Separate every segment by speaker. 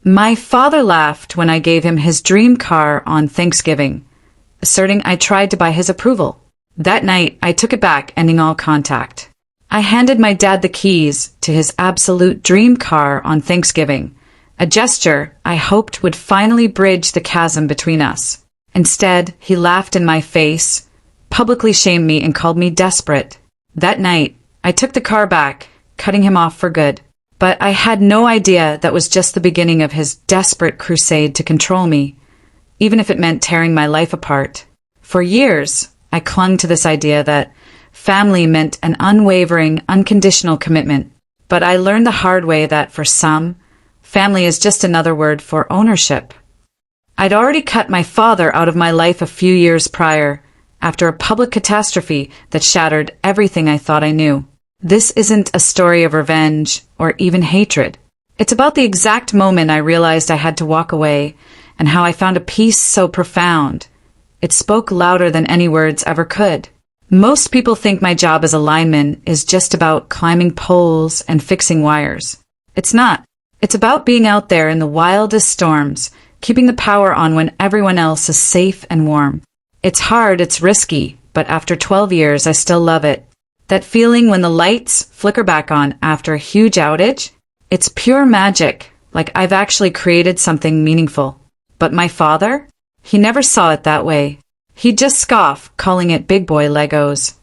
Speaker 1: My father laughed when I gave him his dream car on Thanksgiving, asserting I tried to buy his approval. That night, I took it back, ending all contact. I handed my dad the keys to his absolute dream car on Thanksgiving, a gesture I hoped would finally bridge the chasm between us. Instead, he laughed in my face, publicly shamed me, and called me desperate. That night, I took the car back, cutting him off for good. But I had no idea that was just the beginning of his desperate crusade to control me, even if it meant tearing my life apart. For years, I clung to this idea that family meant an unwavering, unconditional commitment. But I learned the hard way that for some, family is just another word for ownership. I'd already cut my father out of my life a few years prior, after a public catastrophe that shattered everything I thought I knew. This isn't a story of revenge or even hatred. It's about the exact moment I realized I had to walk away and how I found a peace so profound. It spoke louder than any words ever could. Most people think my job as a lineman is just about climbing poles and fixing wires. It's not. It's about being out there in the wildest storms, keeping the power on when everyone else is safe and warm. It's hard, it's risky, but after 12 years, I still love it. That feeling when the lights flicker back on after a huge outage, it's pure magic, like I've actually created something meaningful. But my father? He never saw it that way. He'd just scoff, calling it big boy Legos.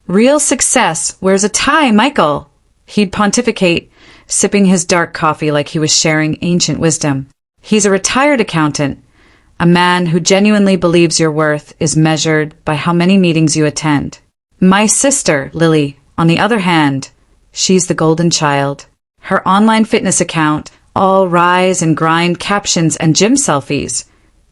Speaker 1: Real success wears a tie, Michael. He'd pontificate, sipping his dark coffee like he was sharing ancient wisdom. He's a retired accountant, a man who genuinely believes your worth is measured by how many meetings you attend. My sister, Lily, on the other hand, she's the golden child. Her online fitness account, all rise and grind captions and gym selfies,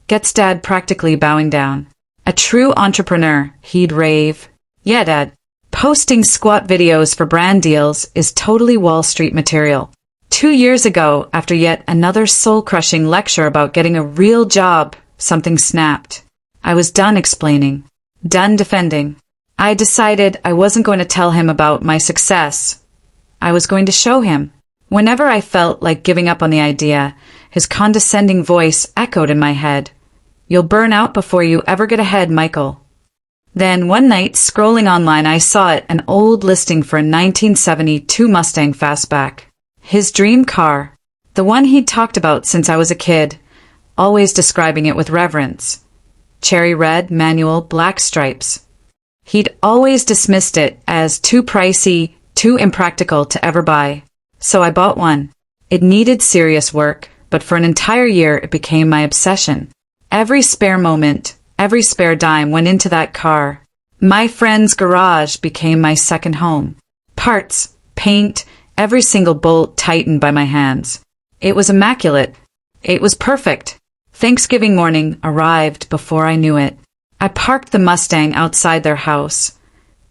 Speaker 1: gets Dad practically bowing down. A true entrepreneur, he'd rave. Yeah, Dad, posting squat videos for brand deals is totally Wall Street material. 2 years ago, after yet another soul-crushing lecture about getting a real job, something snapped. I was done explaining, done defending. I decided I wasn't going to tell him about my success. I was going to show him. Whenever I felt like giving up on the idea, his condescending voice echoed in my head. You'll burn out before you ever get ahead, Michael. Then one night, scrolling online, I saw it, an old listing for a 1972 Mustang Fastback. His dream car. The one he'd talked about since I was a kid, always describing it with reverence. Cherry red, manual, black stripes. He'd always dismissed it as too pricey, too impractical to ever buy. So I bought one. It needed serious work, but for an entire year it became my obsession. Every spare moment, every spare dime went into that car. My friend's garage became my second home. Parts, paint, every single bolt tightened by my hands. It was immaculate. It was perfect. Thanksgiving morning arrived before I knew it. I parked the Mustang outside their house,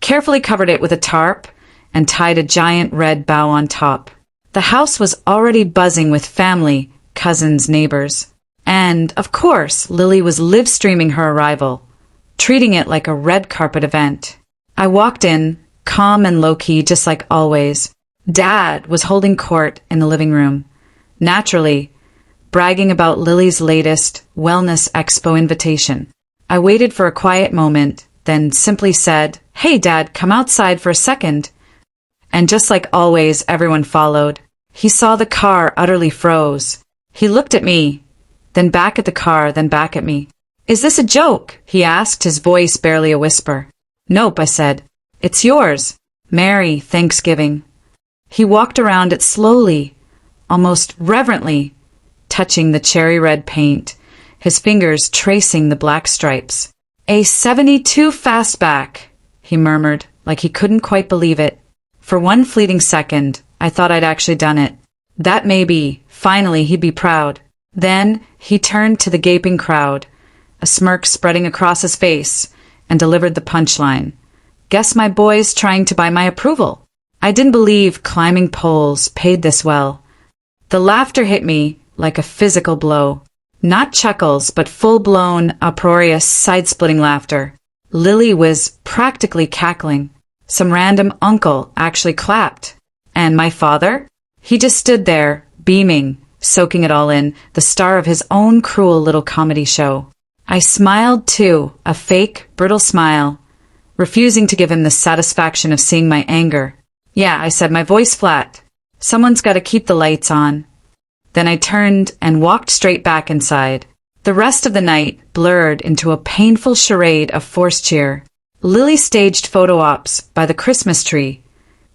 Speaker 1: carefully covered it with a tarp, and tied a giant red bow on top. The house was already buzzing with family, cousins, neighbors. And, of course, Lily was live-streaming her arrival, treating it like a red carpet event. I walked in, calm and low-key, just like always. Dad was holding court in the living room, naturally, bragging about Lily's latest Wellness Expo invitation. I waited for a quiet moment, then simply said, "Hey, Dad, come outside for a second." And just like always, everyone followed. He saw the car utterly froze. He looked at me, then back at the car, then back at me. "Is this a joke?" he asked, his voice barely a whisper. "Nope," I said. "It's yours. Merry Thanksgiving." He walked around it slowly, almost reverently, touching the cherry red paint, his fingers tracing the black stripes. "A 72 Fastback," he murmured, like he couldn't quite believe it. For one fleeting second, I thought I'd actually done it. That maybe, finally, he'd be proud. Then he turned to the gaping crowd, a smirk spreading across his face, and delivered the punchline. "Guess my boy's trying to buy my approval." I didn't believe climbing poles paid this well. The laughter hit me like a physical blow. Not chuckles, but full-blown, uproarious, side-splitting laughter. Lily was practically cackling. Some random uncle actually clapped. And my father? He just stood there, beaming, soaking it all in, the star of his own cruel little comedy show. I smiled too, a fake, brittle smile, refusing to give him the satisfaction of seeing my anger. "Yeah," I said, my voice flat. "Someone's gotta keep the lights on." Then I turned and walked straight back inside. The rest of the night blurred into a painful charade of forced cheer. Lily staged photo ops by the Christmas tree.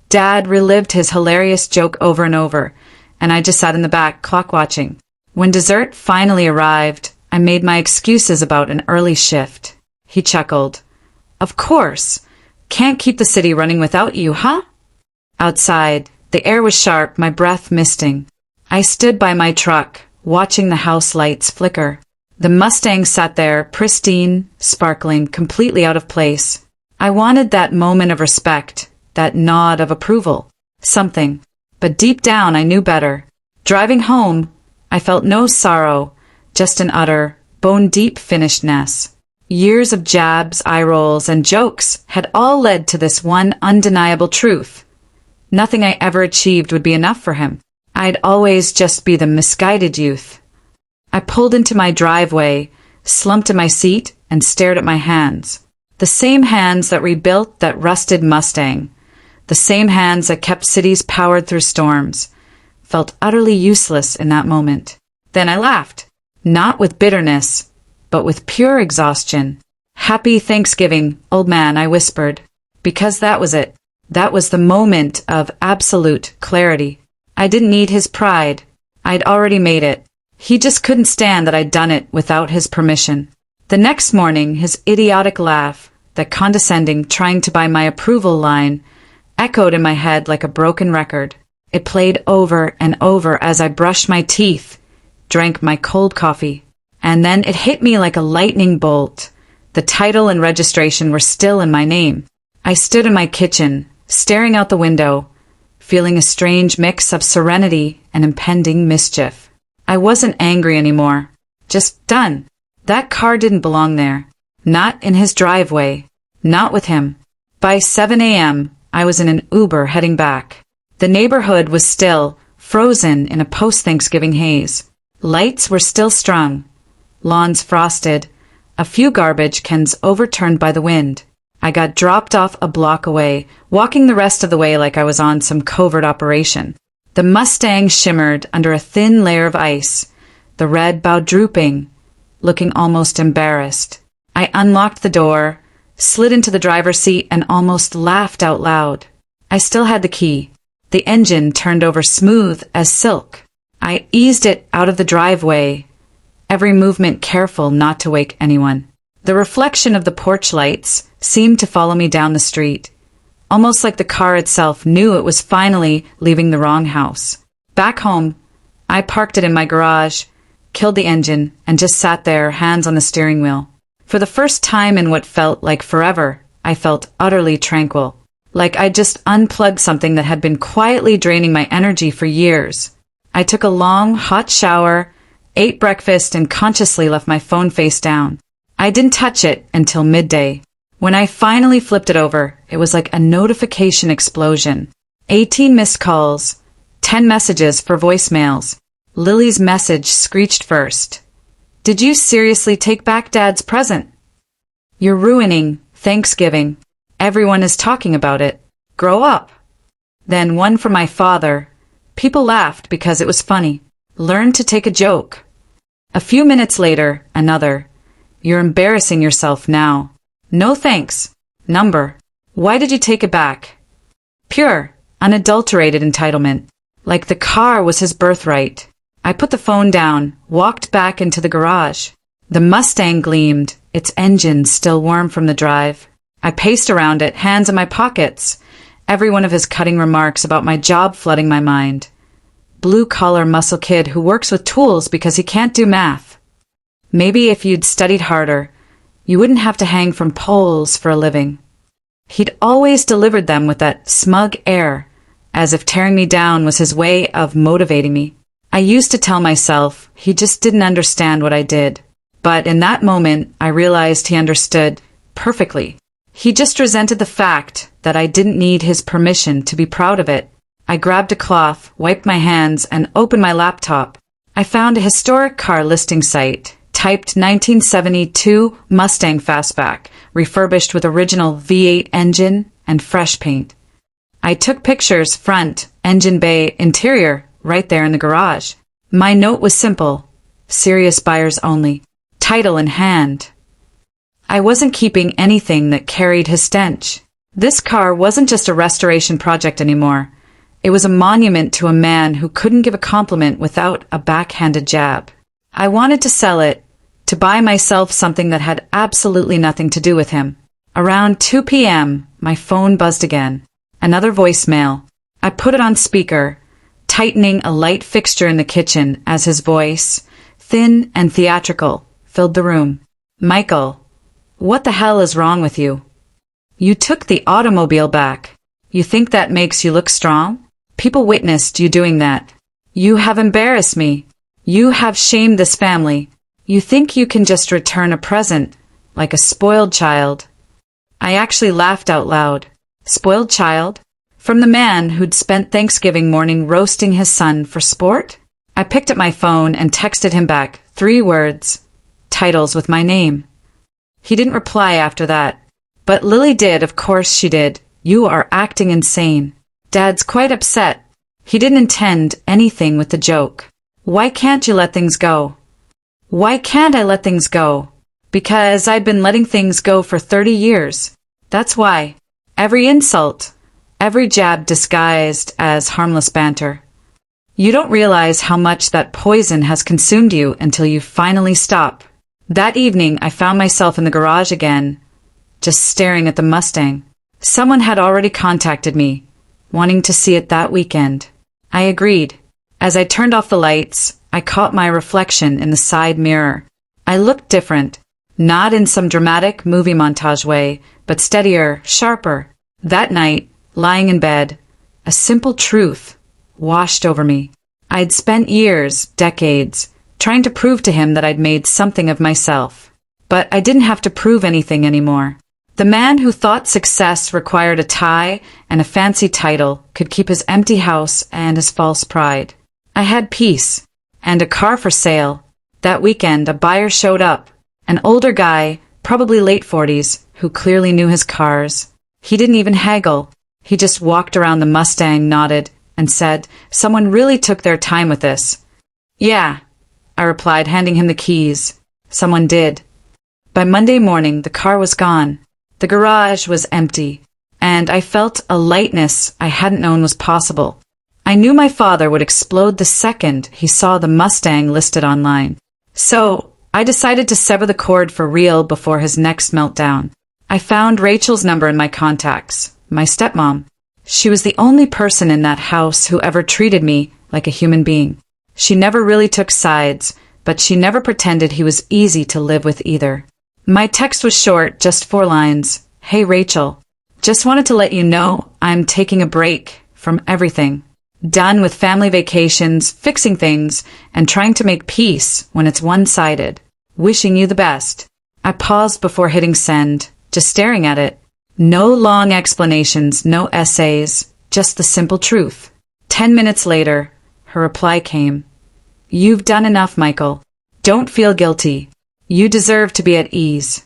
Speaker 1: Dad relived his hilarious joke over and over, and I just sat in the back, clock watching. When dessert finally arrived, I made my excuses about an early shift. He chuckled. "Of course. Can't keep the city running without you, huh?" Outside, the air was sharp, my breath misting. I stood by my truck, watching the house lights flicker. The Mustang sat there, pristine, sparkling, completely out of place. I wanted that moment of respect, that nod of approval. Something. But deep down I knew better. Driving home, I felt no sorrow, just an utter, bone-deep finishedness. Years of jabs, eye rolls, and jokes had all led to this one undeniable truth. Nothing I ever achieved would be enough for him. I'd always just be the misguided youth. I pulled into my driveway, slumped in my seat, and stared at my hands. The same hands that rebuilt that rusted Mustang. The same hands that kept cities powered through storms. Felt utterly useless in that moment. Then I laughed. Not with bitterness, but with pure exhaustion. "Happy Thanksgiving, old man," I whispered. Because that was it. That was the moment of absolute clarity. I didn't need his pride. I'd already made it. He just couldn't stand that I'd done it without his permission. The next morning, his idiotic laugh, that condescending, trying to buy my approval line, echoed in my head like a broken record. It played over and over as I brushed my teeth, drank my cold coffee. And then it hit me like a lightning bolt. The title and registration were still in my name. I stood in my kitchen, staring out the window, feeling a strange mix of serenity and impending mischief. I wasn't angry anymore. Just done. That car didn't belong there. Not in his driveway. Not with him. By 7 a.m., I was in an Uber heading back. The neighborhood was still, frozen in a post-Thanksgiving haze. Lights were still strung. Lawns frosted. A few garbage cans overturned by the wind. I got dropped off a block away, walking the rest of the way like I was on some covert operation. The Mustang shimmered under a thin layer of ice, the red bow drooping, looking almost embarrassed. I unlocked the door, slid into the driver's seat, and almost laughed out loud. I still had the key. The engine turned over smooth as silk. I eased it out of the driveway, every movement careful not to wake anyone. The reflection of the porch lights seemed to follow me down the street, almost like the car itself knew it was finally leaving the wrong house. Back home, I parked it in my garage, killed the engine, and just sat there, hands on the steering wheel. For the first time in what felt like forever, I felt utterly tranquil, like I'd just unplugged something that had been quietly draining my energy for years. I took a long, hot shower, ate breakfast, and consciously left my phone face down. I didn't touch it until midday. When I finally flipped it over, it was like a notification explosion. 18 missed calls, 10 messages for voicemails. Lily's message screeched first. "Did you seriously take back Dad's present? You're ruining Thanksgiving. Everyone is talking about it. Grow up." Then one from my father. People laughed because it was funny. Learn to take a joke. A few minutes later, another. "You're embarrassing yourself now. No thanks. Number. Why did you take it back?" Pure, unadulterated entitlement. Like the car was his birthright. I put the phone down, walked back into the garage. The Mustang gleamed, its engine still warm from the drive. I paced around it, hands in my pockets, every one of his cutting remarks about my job flooding my mind. Blue-collar muscle kid who works with tools because he can't do math. Maybe if you'd studied harder, you wouldn't have to hang from poles for a living. He'd always delivered them with that smug air, as if tearing me down was his way of motivating me. I used to tell myself he just didn't understand what I did. But in that moment, I realized he understood perfectly. He just resented the fact that I didn't need his permission to be proud of it. I grabbed a cloth, wiped my hands, and opened my laptop. I found a historic car listing site, typed 1972 Mustang Fastback, refurbished with original V8 engine and fresh paint. I took pictures, front, engine bay, interior, right there in the garage. My note was simple: serious buyers only. Title in hand. I wasn't keeping anything that carried his stench. This car wasn't just a restoration project anymore. It was a monument to a man who couldn't give a compliment without a backhanded jab. I wanted to sell it, to buy myself something that had absolutely nothing to do with him. Around 2 p.m., my phone buzzed again. Another voicemail. I put it on speaker, tightening a light fixture in the kitchen as his voice, thin and theatrical, filled the room. Michael, what the hell is wrong with you? You took the automobile back. You think that makes you look strong? People witnessed you doing that. You have embarrassed me. You have shamed this family. You think you can just return a present, like a spoiled child. I actually laughed out loud. Spoiled child? From the man who'd spent Thanksgiving morning roasting his son for sport? I picked up my phone and texted him back 3 words. Titles with my name. He didn't reply after that. But Lily did, of course she did. You are acting insane. Dad's quite upset. He didn't intend anything with the joke. Why can't you let things go? Why can't I let things go? Because I've been letting things go for 30 years. That's why. Every insult, every jab disguised as harmless banter. You don't realize how much that poison has consumed you until you finally stop. That evening, I found myself in the garage again, just staring at the Mustang. Someone had already contacted me, wanting to see it that weekend. I agreed. As I turned off the lights, I caught my reflection in the side mirror. I looked different, not in some dramatic movie montage way, but steadier, sharper. That night, lying in bed, a simple truth washed over me. I'd spent years, decades, trying to prove to him that I'd made something of myself. But I didn't have to prove anything anymore. The man who thought success required a tie and a fancy title could keep his empty house and his false pride. I had peace, and a car for sale. That weekend, a buyer showed up. An older guy, probably late 40s, who clearly knew his cars. He didn't even haggle. He just walked around the Mustang, nodded, and said, "Someone really took their time with this." "Yeah," I replied, handing him the keys. Someone did. By Monday morning, the car was gone. The garage was empty, and I felt a lightness I hadn't known was possible. I knew my father would explode the second he saw the Mustang listed online. So, I decided to sever the cord for real before his next meltdown. I found Rachel's number in my contacts, my stepmom. She was the only person in that house who ever treated me like a human being. She never really took sides, but she never pretended he was easy to live with either. My text was short, just 4 lines. "Hey Rachel, just wanted to let you know I'm taking a break from everything. Done with family vacations, fixing things, and trying to make peace when it's one-sided. Wishing you the best." I paused before hitting send, just staring at it. No long explanations, no essays, just the simple truth. 10 minutes later, her reply came. "You've done enough, Michael. Don't feel guilty. You deserve to be at ease."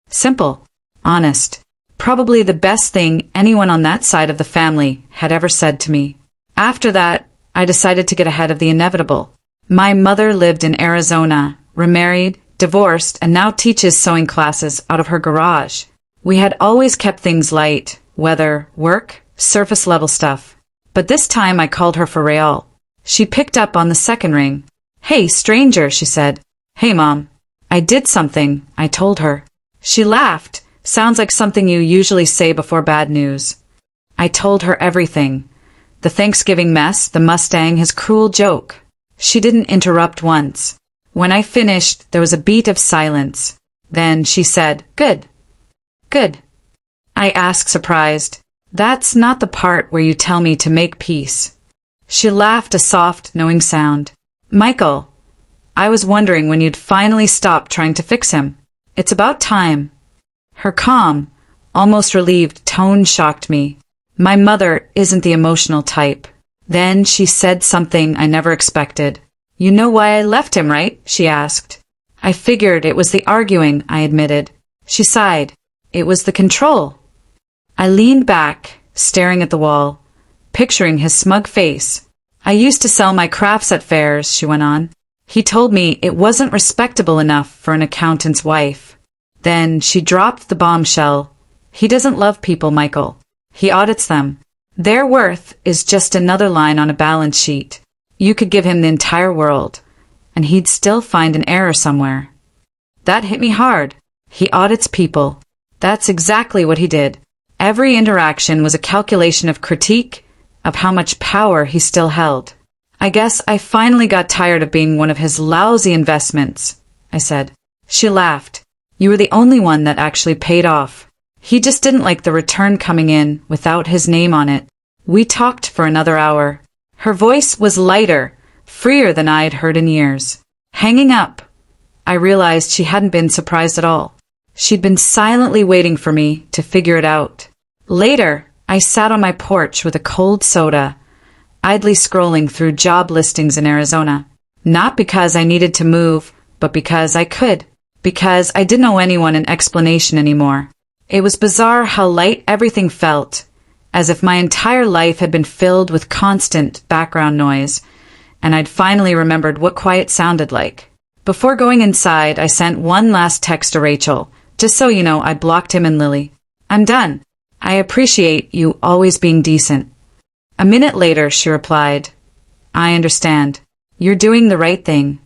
Speaker 1: Simple, honest, probably the best thing anyone on that side of the family had ever said to me. After that, I decided to get ahead of the inevitable. My mother lived in Arizona, remarried, divorced, and now teaches sewing classes out of her garage. We had always kept things light, weather, work, surface-level stuff. But this time I called her for real. She picked up on the second ring. "Hey, stranger," she said. "Hey, Mom. I did something," I told her. She laughed. "Sounds like something you usually say before bad news." I told her everything. The Thanksgiving mess, the Mustang, his cruel joke. She didn't interrupt once. When I finished, there was a beat of silence. Then she said, "Good. Good." I asked, surprised. "That's not the part where you tell me to make peace." She laughed, a soft, knowing sound. "Michael, I was wondering when you'd finally stop trying to fix him. It's about time." Her calm, almost relieved tone shocked me. My mother isn't the emotional type. Then she said something I never expected. You know why I left him, right? She asked. I figured it was the arguing, I admitted. She sighed. It was the control. I leaned back, staring at the wall, picturing his smug face. I used to sell my crafts at fairs, she went on. He told me it wasn't respectable enough for an accountant's wife. Then she dropped the bombshell. He doesn't love people, Michael. He audits them. Their worth is just another line on a balance sheet. You could give him the entire world, and he'd still find an error somewhere. That hit me hard. He audits people. That's exactly what he did. Every interaction was a calculation of critique, of how much power he still held. I guess I finally got tired of being one of his lousy investments, I said. She laughed. You were the only one that actually paid off. He just didn't like the return coming in without his name on it. We talked for another hour. Her voice was lighter, freer than I had heard in years. Hanging up, I realized she hadn't been surprised at all. She'd been silently waiting for me to figure it out. Later, I sat on my porch with a cold soda, idly scrolling through job listings in Arizona. Not because I needed to move, but because I could. Because I didn't owe anyone an explanation anymore. It was bizarre how light everything felt, as if my entire life had been filled with constant background noise, and I'd finally remembered what quiet sounded like. Before going inside, I sent one last text to Rachel. Just so you know, I blocked him and Lily. I'm done. I appreciate you always being decent. A minute later, she replied, I understand. You're doing the right thing.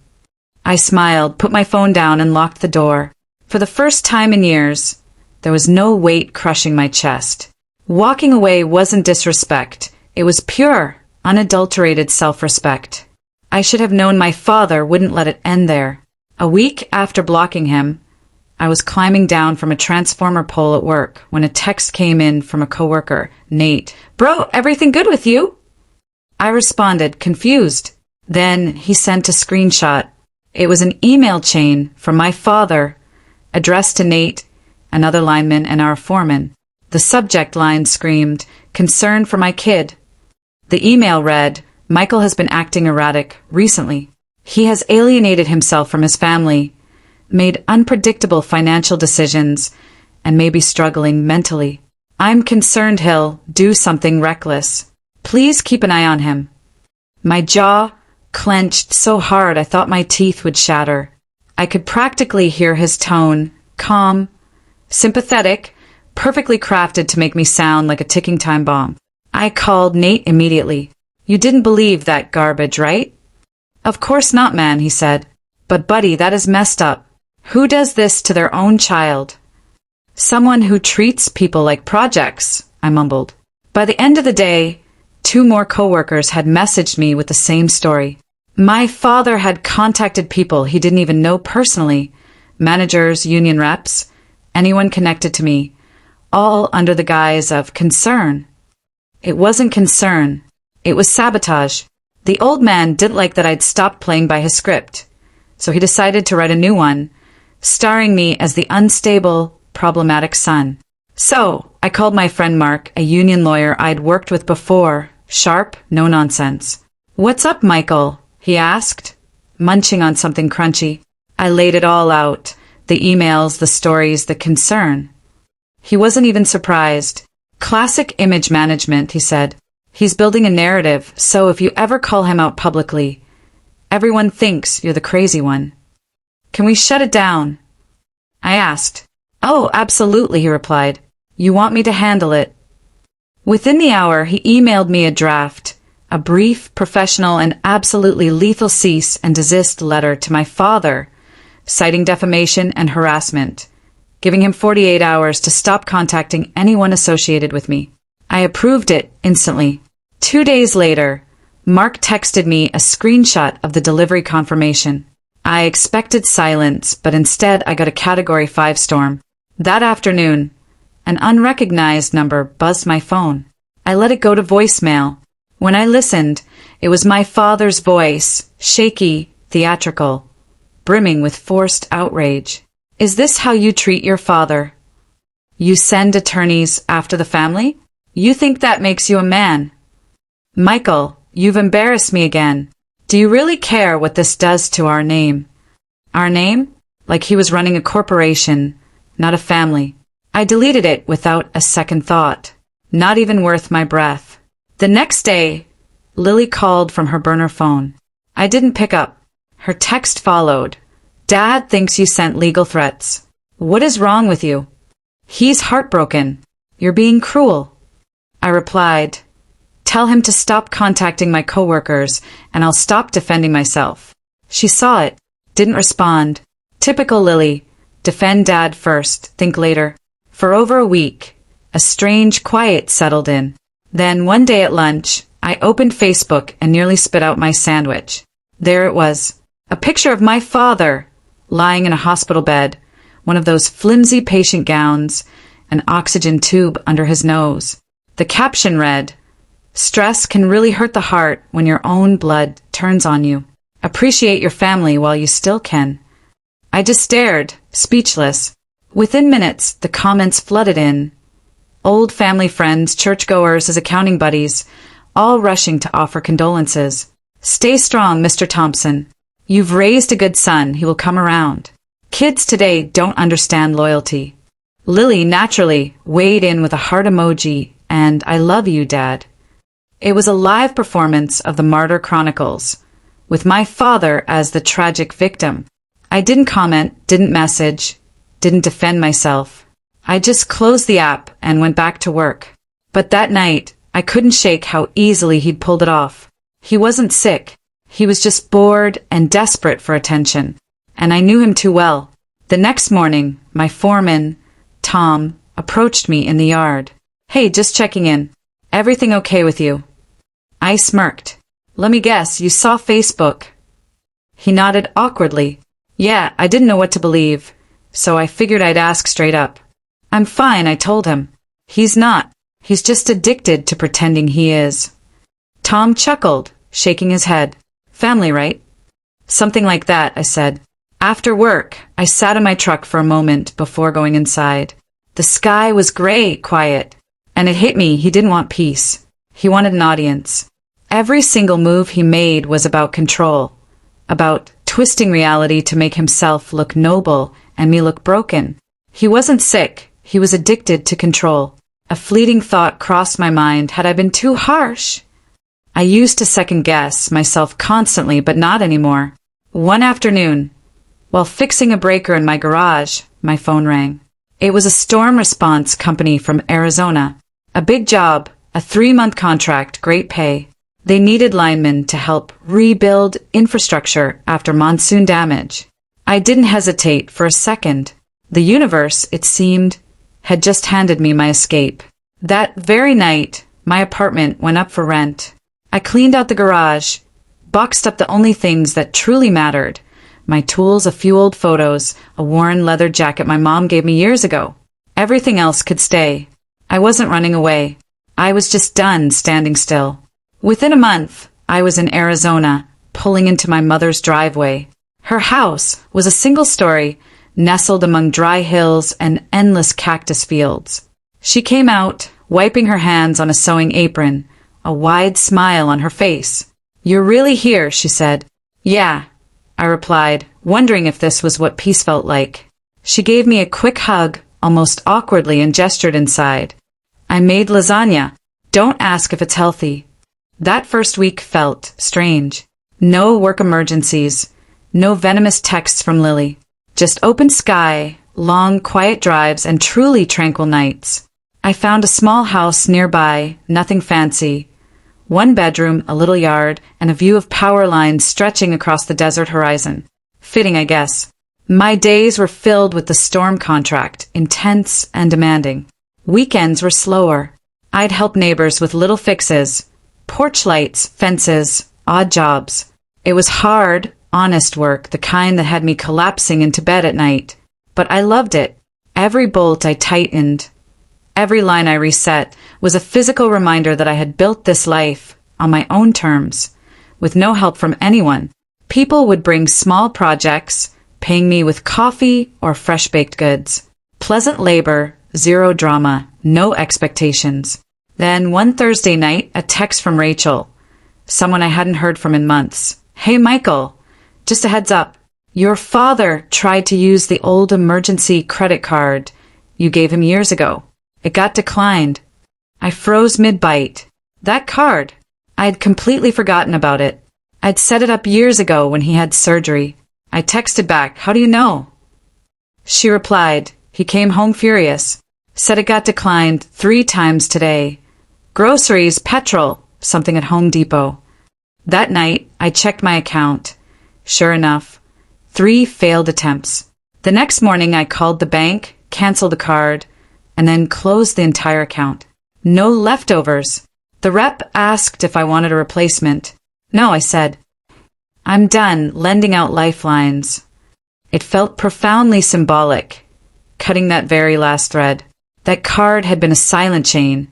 Speaker 1: I smiled, put my phone down, and locked the door. For the first time in years, there was no weight crushing my chest. Walking away wasn't disrespect. It was pure, unadulterated self-respect. I should have known my father wouldn't let it end there. A week after blocking him, I was climbing down from a transformer pole at work when a text came in from a coworker, Nate. Bro, everything good with you? I responded, confused. Then he sent a screenshot. It was an email chain from my father, addressed to Nate, another lineman, and our foreman. The subject line screamed, concern for my kid. The email read, Michael has been acting erratic recently. He has alienated himself from his family, made unpredictable financial decisions, and may be struggling mentally. I'm concerned he'll do something reckless. Please keep an eye on him. My jaw clenched so hard I thought my teeth would shatter. I could practically hear his tone, calm, sympathetic, perfectly crafted to make me sound like a ticking time bomb. I called Nate immediately. You didn't believe that garbage, right? Of course not, man, he said. But buddy, that is messed up. Who does this to their own child? Someone who treats people like projects, I mumbled. By the end of the day, 2 more coworkers had messaged me with the same story. My father had contacted people he didn't even know personally, managers, union reps, anyone connected to me, all under the guise of concern. It wasn't concern. It was sabotage. The old man didn't like that I'd stopped playing by his script, so he decided to write a new one, starring me as the unstable, problematic son. So, I called my friend Mark, a union lawyer I'd worked with before, sharp, no nonsense. What's up, Michael? He asked, munching on something crunchy. I laid it all out, the emails, the stories, the concern. He wasn't even surprised. Classic image management, he said. He's building a narrative, so if you ever call him out publicly, everyone thinks you're the crazy one. Can we shut it down? I asked. Oh, absolutely, he replied. You want me to handle it? Within the hour, he emailed me a draft, a brief, professional, and absolutely lethal cease and desist letter to my father, citing defamation and harassment, giving him 48 hours to stop contacting anyone associated with me. I approved it instantly. 2 days later, Mark texted me a screenshot of the delivery confirmation. I expected silence, but instead I got a Category 5 storm. That afternoon, an unrecognized number buzzed my phone. I let it go to voicemail. When I listened, it was my father's voice, shaky, theatrical, brimming with forced outrage. Is this how you treat your father? You send attorneys after the family? You think that makes you a man? Michael, you've embarrassed me again. Do you really care what this does to our name? Our name? Like he was running a corporation, not a family. I deleted it without a second thought. Not even worth my breath. The next day, Lily called from her burner phone. I didn't pick up. Her text followed. Dad thinks you sent legal threats. What is wrong with you? He's heartbroken. You're being cruel. I replied, tell him to stop contacting my coworkers and I'll stop defending myself. She saw it, didn't respond. Typical Lily. Defend Dad first, think later. For over a week, a strange quiet settled in. Then one day at lunch, I opened Facebook and nearly spit out my sandwich. There it was. A picture of my father, lying in a hospital bed, one of those flimsy patient gowns, an oxygen tube under his nose. The caption read, stress can really hurt the heart when your own blood turns on you. Appreciate your family while you still can. I just stared, speechless. Within minutes, the comments flooded in. Old family friends, churchgoers as accounting buddies, all rushing to offer condolences. Stay strong, Mr. Thompson. You've raised a good son, he will come around. Kids today don't understand loyalty. Lily naturally weighed in with a heart emoji and I love you, Dad. It was a live performance of the Martyr Chronicles, with my father as the tragic victim. I didn't comment, didn't message, didn't defend myself. I just closed the app and went back to work. But that night, I couldn't shake how easily he'd pulled it off. He wasn't sick. He was just bored and desperate for attention. And I knew him too well. The next morning, my foreman, Tom, approached me in the yard. Hey, just checking in. Everything okay with you? I smirked. Let me guess, you saw Facebook. He nodded awkwardly. Yeah, I didn't know what to believe, so I figured I'd ask straight up. I'm fine, I told him. He's not. He's just addicted to pretending he is. Tom chuckled, shaking his head. Family, right? Something like that, I said. After work, I sat in my truck for a moment before going inside. The sky was gray, quiet, and it hit me he didn't want peace. He wanted an audience. Every single move he made was about control, about twisting reality to make himself look noble and me look broken. He wasn't sick. He was addicted to control. A fleeting thought crossed my mind. Had I been too harsh? I used to second-guess myself constantly, but not anymore. One afternoon, while fixing a breaker in my garage, my phone rang. It was a storm response company from Arizona. A big job, a 3-month contract, great pay. They needed linemen to help rebuild infrastructure after monsoon damage. I didn't hesitate for a second. The universe, it seemed, had just handed me my escape. That very night, my apartment went up for rent. I cleaned out the garage, boxed up the only things that truly mattered. My tools, a few old photos, a worn leather jacket my mom gave me years ago. Everything else could stay. I wasn't running away. I was just done standing still. Within a month, I was in Arizona, pulling into my mother's driveway. Her house was a single story, nestled among dry hills and endless cactus fields. She came out, wiping her hands on a sewing apron, a wide smile on her face. You're really here, she said. Yeah, I replied, wondering if this was what peace felt like. She gave me a quick hug, almost awkwardly, and gestured inside. I made lasagna. Don't ask if it's healthy. That first week felt strange. No work emergencies, no venomous texts from Lily. Just open sky, long, quiet drives, and truly tranquil nights. I found a small house nearby, nothing fancy. 1 bedroom, a little yard, and a view of power lines stretching across the desert horizon. Fitting, I guess. My days were filled with the storm contract, intense and demanding. Weekends were slower. I'd help neighbors with little fixes, porch lights, fences, odd jobs. It was hard, honest work, the kind that had me collapsing into bed at night. But I loved it. Every bolt I tightened, every line I reset, was a physical reminder that I had built this life on my own terms, with no help from anyone. People would bring small projects, paying me with coffee or fresh-baked goods. Pleasant labor, zero drama, no expectations. Then one Thursday night, a text from Rachel, someone I hadn't heard from in months. Hey Michael, just a heads up. Your father tried to use the old emergency credit card you gave him years ago. It got declined. I froze mid-bite. That card. I'd completely forgotten about it. I'd set it up years ago when he had surgery. I texted back, "How do you know?" She replied, "He came home furious. Said it got declined 3 times today. Groceries, petrol, something at Home Depot." That night, I checked my account. Sure enough, 3 failed attempts. The next morning, I called the bank, canceled the card, and then closed the entire account. No leftovers. The rep asked if I wanted a replacement. No, I said. I'm done lending out lifelines. It felt profoundly symbolic, cutting that very last thread. That card had been a silent chain,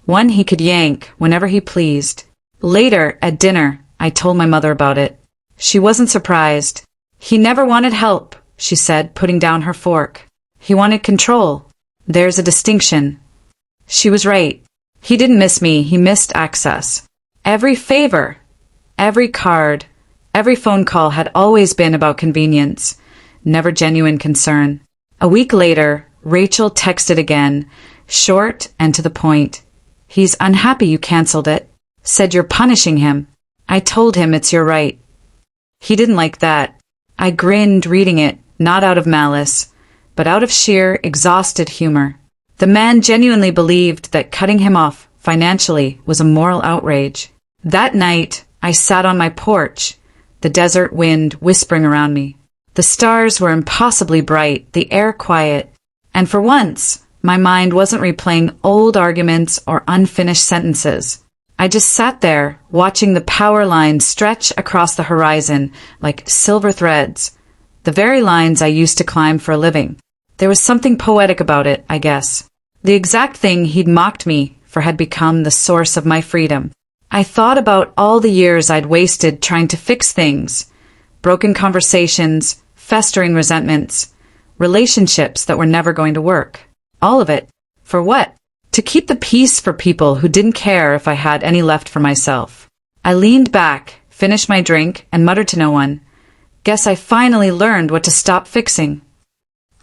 Speaker 1: one he could yank whenever he pleased. Later, at dinner, I told my mother about it. She wasn't surprised. He never wanted help, she said, putting down her fork. He wanted control. There's a distinction. She was right. He didn't miss me, he missed access. Every favor, every card, every phone call had always been about convenience, never genuine concern. A week later, Rachel texted again, short and to the point. He's unhappy you canceled it. Said you're punishing him. I told him it's your right. He didn't like that. I grinned reading it, not out of malice, but out of sheer, exhausted humor. The man genuinely believed that cutting him off financially was a moral outrage. That night, I sat on my porch, the desert wind whispering around me. The stars were impossibly bright, the air quiet, and for once, my mind wasn't replaying old arguments or unfinished sentences. I just sat there, watching the power lines stretch across the horizon like silver threads, the very lines I used to climb for a living. There was something poetic about it, I guess. The exact thing he'd mocked me for had become the source of my freedom. I thought about all the years I'd wasted trying to fix things, broken conversations, festering resentments, relationships that were never going to work. All of it. For what? To keep the peace for people who didn't care if I had any left for myself. I leaned back, finished my drink, and muttered to no one, "Guess I finally learned what to stop fixing."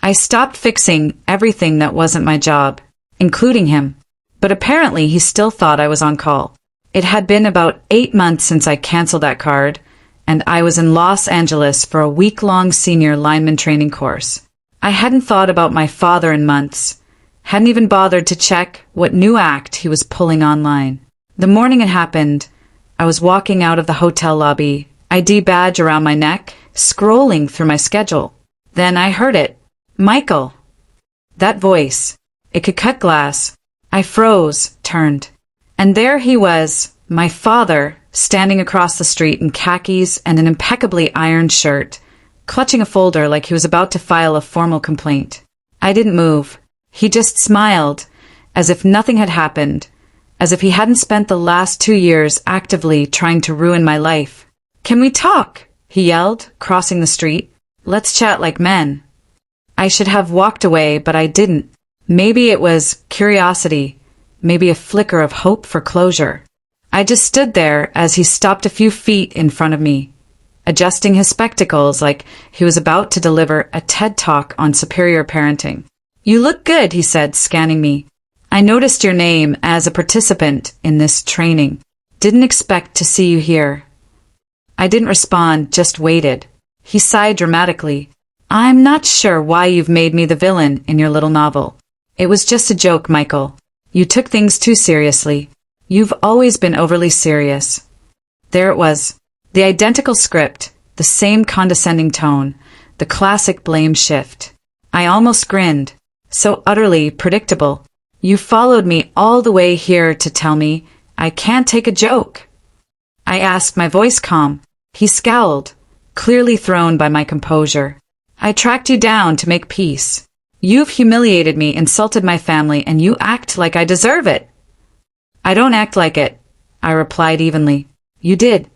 Speaker 1: I stopped fixing everything that wasn't my job, including him. But apparently he still thought I was on call. It had been about 8 months since I canceled that card, and I was in Los Angeles for a week-long senior lineman training course. I hadn't thought about my father in months, hadn't even bothered to check what new act he was pulling online. The morning it happened, I was walking out of the hotel lobby, ID badge around my neck, scrolling through my schedule. Then I heard it. Michael. That voice. It could cut glass. I froze, turned. And there he was, my father, standing across the street in khakis and an impeccably ironed shirt, clutching a folder like he was about to file a formal complaint. I didn't move. He just smiled, as if nothing had happened, as if he hadn't spent the last 2 years actively trying to ruin my life. "Can we talk?" he yelled, crossing the street. "Let's chat like men." I should have walked away, but I didn't. Maybe it was curiosity, maybe a flicker of hope for closure. I just stood there as he stopped a few feet in front of me, adjusting his spectacles like he was about to deliver a TED Talk on superior parenting. "You look good," he said, scanning me. "I noticed your name as a participant in this training. Didn't expect to see you here." I didn't respond, just waited. He sighed dramatically. "I'm not sure why you've made me the villain in your little novel. It was just a joke, Michael. You took things too seriously. You've always been overly serious." There it was. The identical script, the same condescending tone, the classic blame shift. I almost grinned. So utterly predictable. You followed me all the way here to tell me I can't take a joke. I asked, my voice calm. He scowled, clearly thrown by my composure. "I tracked you down to make peace. You've humiliated me, insulted my family, and you act like I deserve it." "I don't act like it," I replied evenly. "You did."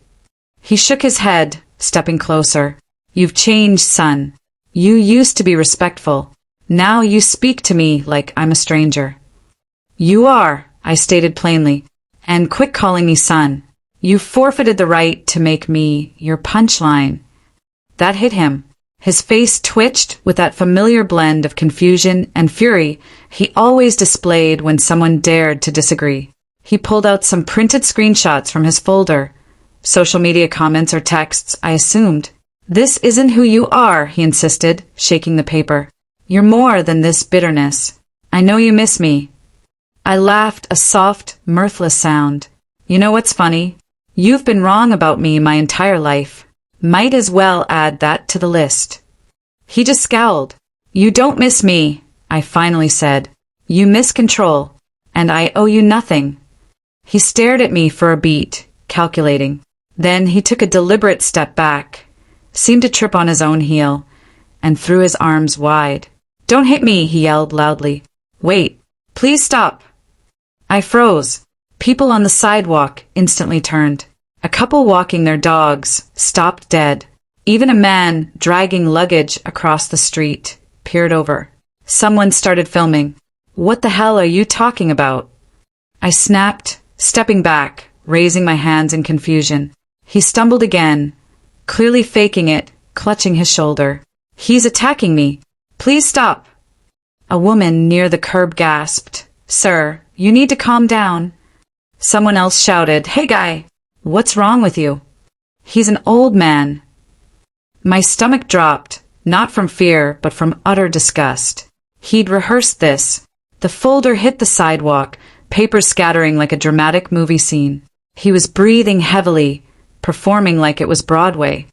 Speaker 1: He shook his head, stepping closer. "You've changed, son. You used to be respectful. Now you speak to me like I'm a stranger." "You are," I stated plainly, "and quit calling me son. You forfeited the right to make me your punchline. That hit him. His face twitched with that familiar blend of confusion and fury he always displayed when someone dared to disagree. He pulled out some printed screenshots from his folder. Social media comments or texts, I assumed. This isn't who you are, he insisted, shaking the paper. You're more than this bitterness. I know you miss me. I laughed, a soft, mirthless sound. You know what's funny? You've been wrong about me my entire life. Might as well add that to the list. He just scowled. You don't miss me, I finally said. You miss control, and I owe you nothing. He stared at me for a beat, calculating. Then he took a deliberate step back, seemed to trip on his own heel, and threw his arms wide. Don't hit me, he yelled loudly. Wait, please stop. I froze. People on the sidewalk instantly turned. A couple walking their dogs stopped dead. Even a man dragging luggage across the street peered over. Someone started filming. What the hell are you talking about? I snapped, stepping back, raising my hands in confusion. He stumbled again, clearly faking it, clutching his shoulder. He's attacking me. Please stop. A woman near the curb gasped. Sir, you need to calm down. Someone else shouted, Hey guy, what's wrong with you? He's an old man. My stomach dropped, not from fear, but from utter disgust. He'd rehearsed this. The folder hit the sidewalk, papers scattering like a dramatic movie scene. He was breathing heavily, performing like it was Broadway.